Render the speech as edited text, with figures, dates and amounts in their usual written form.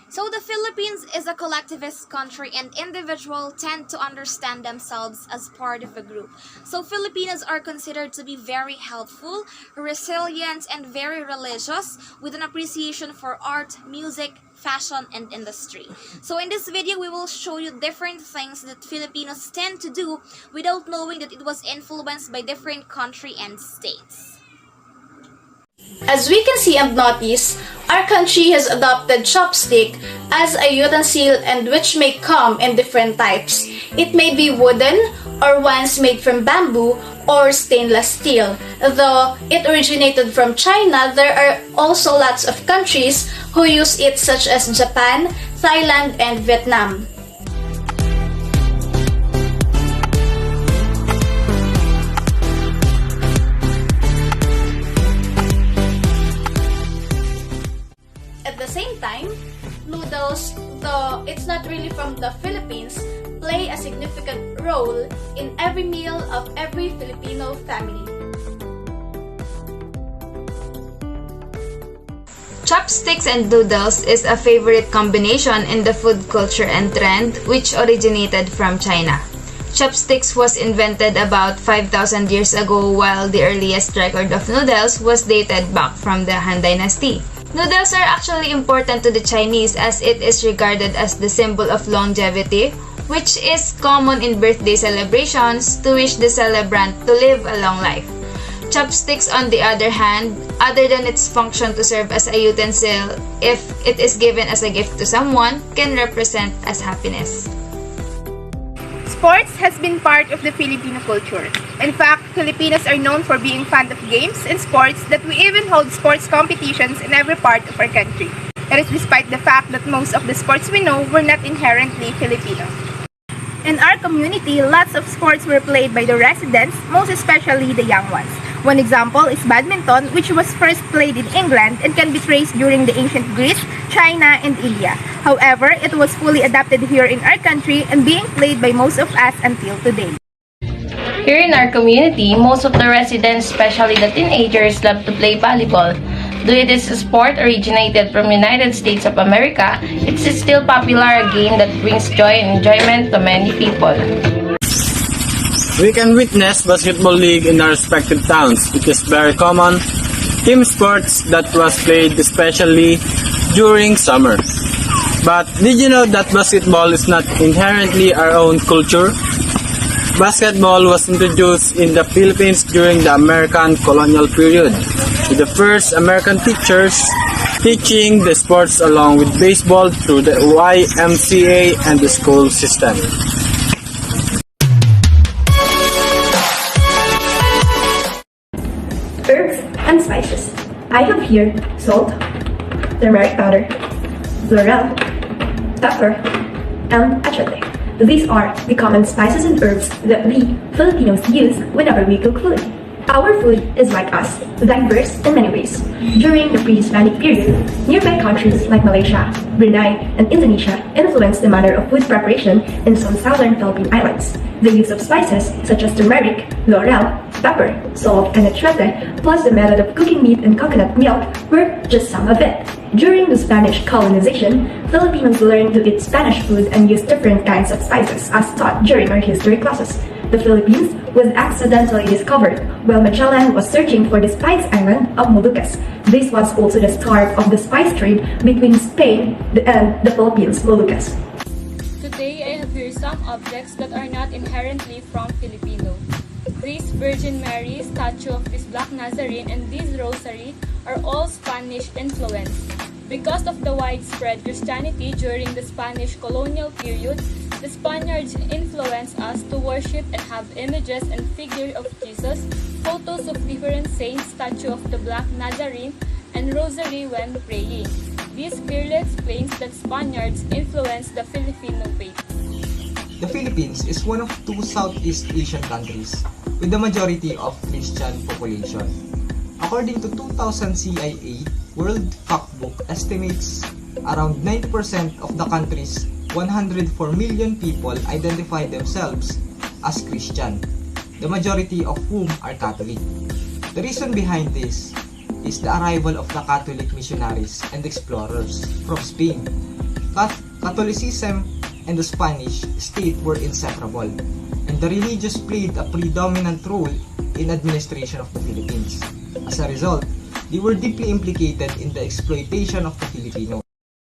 So the Philippines is a collectivist country and individuals tend to understand themselves as part of a group. So Filipinos are considered to be very helpful, resilient, and very religious with an appreciation for art, music, fashion, and industry. So in this video, we will show you different things that Filipinos tend to do without knowing that it was influenced by different country and states. As we can see and notice, our country has adopted chopstick as a utensil and which may come in different types. It may be wooden or ones made from bamboo or stainless steel. Though it originated from China, there are also lots of countries who use it such as Japan, Thailand, and Vietnam. At the same time, noodles, though it's not really from the Philippines, play a significant role in every meal of every Filipino family. Chopsticks and noodles is a favorite combination in the food culture and trend which originated from China. Chopsticks was invented about 5,000 years ago, while the earliest record of noodles was dated back from the Han Dynasty. Noodles are actually important to the Chinese as it is regarded as the symbol of longevity, which is common in birthday celebrations to wish the celebrant to live a long life. Chopsticks, on the other hand, other than its function to serve as a utensil, if it is given as a gift to someone, can represent as happiness. Sports has been part of the Filipino culture. In fact, Filipinos are known for being fond of games and sports that we even hold sports competitions in every part of our country. It is despite the fact that most of the sports we know were not inherently Filipino. In our community, lots of sports were played by the residents, most especially the young ones. One example is badminton, which was first played in England and can be traced during the ancient Greece, China, and India. However, it was fully adapted here in our country and being played by most of us until today. Here in our community, most of the residents, especially the teenagers, love to play volleyball. Though it is a sport originated from United States of America, it's still popular, a game that brings joy and enjoyment to many people. We can witness basketball league in our respective towns. It is very common team sports that was played especially during summer. But did you know that basketball is not inherently our own culture? Basketball was introduced in the Philippines during the American colonial period, with the first American teachers teaching the sports along with baseball through the YMCA and the school system. Herbs and spices. I have here salt, turmeric powder, laurel, pepper, and achiote. These are the common spices and herbs that we Filipinos use whenever we cook food. Our food is like us, diverse in many ways. During the pre-Hispanic period, nearby countries like Malaysia, Brunei, and Indonesia influenced the manner of food preparation in some southern Philippine islands. The use of spices such as turmeric, laurel, pepper, salt, and achiote, plus the method of cooking meat and coconut milk were just some of it. During the Spanish colonization, Filipinos learned to eat Spanish food and use different kinds of spices as taught during our history classes. The Philippines was accidentally discovered while Magellan was searching for the spice island of Moluccas. This was also the start of the spice trade between Spain and the Philippines, Moluccas. Today, I have here some objects that are not inherently from Filipino. This Virgin Mary statue of this Black Nazarene and this rosary are all Spanish influenced. Because of the widespread Christianity during the Spanish colonial period, the Spaniards influenced us to worship and have images and figures of Jesus, photos of different saints, statue of the Black Nazarene, and rosary when praying. This clearly explains that Spaniards influenced the Filipino faith. The Philippines is one of two Southeast Asian countries with the majority of Christian population. According to 2000 CIA World Factbook estimates around 90% of the country's 104 million people identify themselves as Christian, the majority of whom are Catholic. The reason behind this is the arrival of the Catholic missionaries and explorers from Spain. Catholicism and the Spanish state were inseparable, and the religious played a predominant role in administration of the Philippines. As a result, they were deeply implicated in the exploitation of the Filipinos.